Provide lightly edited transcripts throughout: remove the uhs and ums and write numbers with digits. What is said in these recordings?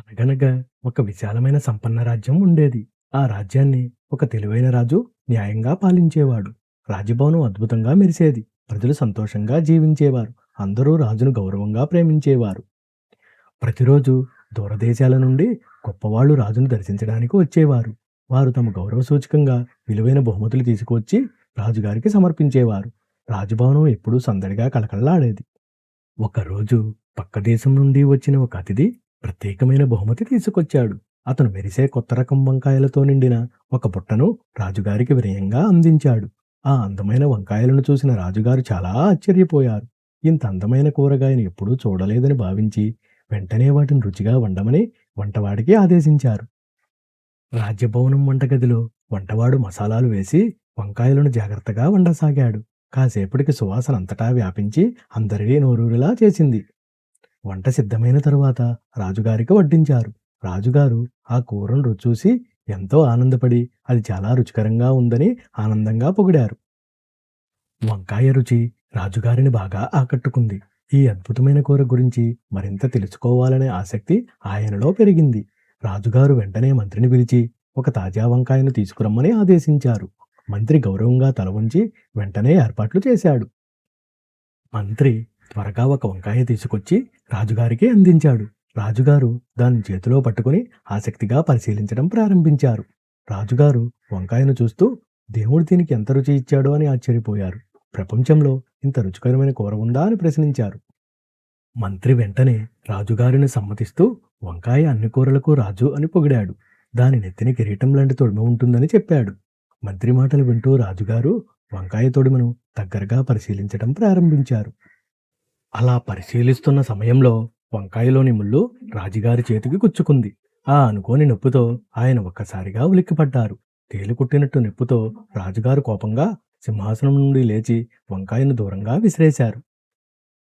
అనగనగా ఒక విశాలమైన సంపన్న రాజ్యం ఉండేది. ఆ రాజ్యాన్ని ఒక తెలివైన రాజు న్యాయంగా పాలించేవాడు. రాజభవనం అద్భుతంగా మెరిసేది. ప్రజలు సంతోషంగా జీవించేవారు. అందరూ రాజును గౌరవంగా ప్రేమించేవారు. ప్రతిరోజు దూరదేశాల నుండి గొప్పవాళ్ళు రాజును దర్శించడానికి వచ్చేవారు. వారు తమ గౌరవ సూచకంగా విలువైన బహుమతులు తీసుకువచ్చి రాజుగారికి సమర్పించేవారు. రాజభవనం ఎప్పుడూ సందడిగా కళకళలాడేది. ఒకరోజు పక్క దేశం నుండి వచ్చిన ఒక అతిథి ప్రత్యేకమైన బహుమతి తీసుకొచ్చాడు. అతను మెరిసే కొత్త రకం వంకాయలతో నిండిన ఒక బుట్టను రాజుగారికి వినయంగా అందించాడు. ఆ అందమైన వంకాయలను చూసిన రాజుగారు చాలా ఆశ్చర్యపోయారు. ఇంత అందమైన కూరగాయను ఎప్పుడూ చూడలేదని భావించి వెంటనే వాటిని రుచిగా వండమని వంటవాడికి ఆదేశించారు. రాజ్యభవనం వంటగదిలో వంటవాడు మసాలాలు వేసి వంకాయలను జాగ్రత్తగా వండసాగాడు. కాసేపటికి సువాసన అంతటా వ్యాపించి అందరినీ నోరూరేలా చేసింది. వంట సిద్ధమైన తరువాత రాజుగారికి వడ్డించారు. రాజుగారు ఆ కూరను రుచి చూసి ఎంతో ఆనందపడి అది చాలా రుచికరంగా ఉందని ఆనందంగా పొగిడారు. వంకాయ రుచి రాజుగారిని బాగా ఆకట్టుకుంది. ఈ అద్భుతమైన కూర గురించి మరింత తెలుసుకోవాలనే ఆసక్తి ఆయనలో పెరిగింది. రాజుగారు వెంటనే మంత్రిని పిలిచి ఒక తాజా వంకాయను తీసుకురమ్మని ఆదేశించారు. మంత్రి గౌరవంగా తల వంచి వెంటనే ఏర్పాట్లు చేశాడు. మంత్రి త్వరగా ఒక వంకాయ తీసుకొచ్చి రాజుగారికి అందించాడు. రాజుగారు దాన్ని చేతిలో పట్టుకుని ఆసక్తిగా పరిశీలించడం ప్రారంభించారు. రాజుగారు వంకాయను చూస్తూ దేవుడు దీనికి ఎంత రుచి ఇచ్చాడో అని ఆశ్చర్యపోయారు. ప్రపంచంలో ఇంత రుచికరమైన కూర ఉందా అని ప్రశ్నించారు. మంత్రి వెంటనే రాజుగారిని సమ్మతిస్తూ వంకాయ అన్ని కూరలకు రాజు అని పొగిడాడు. దాని నెత్తిన కిరీటం లాంటి తొడిమ ఉంటుందని చెప్పాడు. మంత్రి మాటలు వింటూ రాజుగారు వంకాయ తొడిమను దగ్గరగా పరిశీలించడం ప్రారంభించారు. అలా పరిశీలిస్తున్న సమయంలో వంకాయలోని ముళ్ళు రాజుగారి చేతికి గుచ్చుకుంది. ఆ అనుకోని నొప్పితో ఆయన ఒక్కసారిగా ఉలిక్కిపడ్డారు. తేలికుట్టినట్టు నొప్పితో రాజుగారు కోపంగా సింహాసనం నుండి లేచి వంకాయను దూరంగా విసిరేశారు.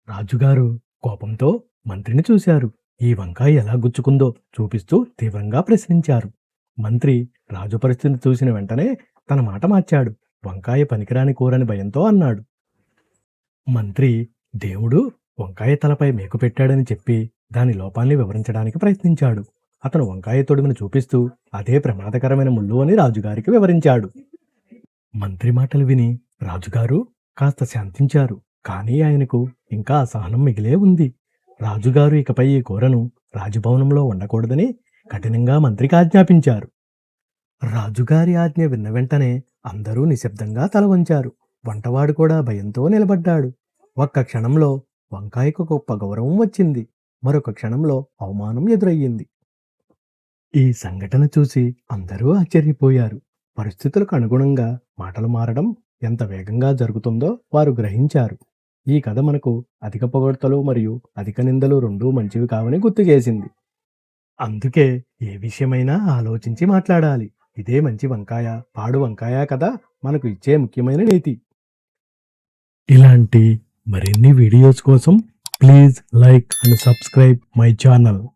రాజుగారు కోపంతో మంత్రిని చూశారు. ఈ వంకాయ ఎలా గుచ్చుకుందో చూపిస్తూ తీవ్రంగా ప్రశ్నించారు. మంత్రి రాజు పరిస్థితిని చూసిన వెంటనే తన మాట మార్చాడు. వంకాయ పనికిరాని కూరని భయంతో అన్నాడు. మంత్రి దేవుడు వంకాయ తలపై మేకు పెట్టాడని చెప్పి దాని లోపాన్ని వివరించడానికి ప్రయత్నించాడు. అతను వంకాయ తొడిమను చూపిస్తూ అదే ప్రమాదకరమైన ముళ్ళు అని రాజుగారికి వివరించాడు. మంత్రి మాటలు విని రాజుగారు కాస్త శాంతించారు. కానీ ఆయనకు ఇంకా అసహనం మిగిలే ఉంది. రాజుగారు ఇకపై ఈ కూరను రాజభవనంలో వండకూడదని కఠినంగా మంత్రికి ఆజ్ఞాపించారు. రాజుగారి ఆజ్ఞ విన్న వెంటనే అందరూ నిశ్శబ్దంగా తల వంచారు. వంటవాడు కూడా భయంతో నిలబడ్డాడు. ఒక్క క్షణంలో వంకాయకు గొప్ప గౌరవం వచ్చింది. మరొక క్షణంలో అవమానం ఎదురయ్యింది. ఈ సంఘటన చూసి అందరూ ఆశ్చర్యపోయారు. పరిస్థితులకు అనుగుణంగా మాటలు మారడం ఎంత వేగంగా జరుగుతుందో వారు గ్రహించారు. ఈ కథ మనకు అధిక పొగడ్తలు మరియు అధిక నిందలు రెండూ మంచివి కావని గుర్తు చేసింది. అందుకే ఏ విషయమైనా ఆలోచించి మాట్లాడాలి. ఇదే మంచి వంకాయ పాడు వంకాయ కదా మనకు ఇచ్చే ముఖ్యమైన నీతి. ఇలాంటి మరిన్ని వీడియోస్ కోసం please like and subscribe my channel.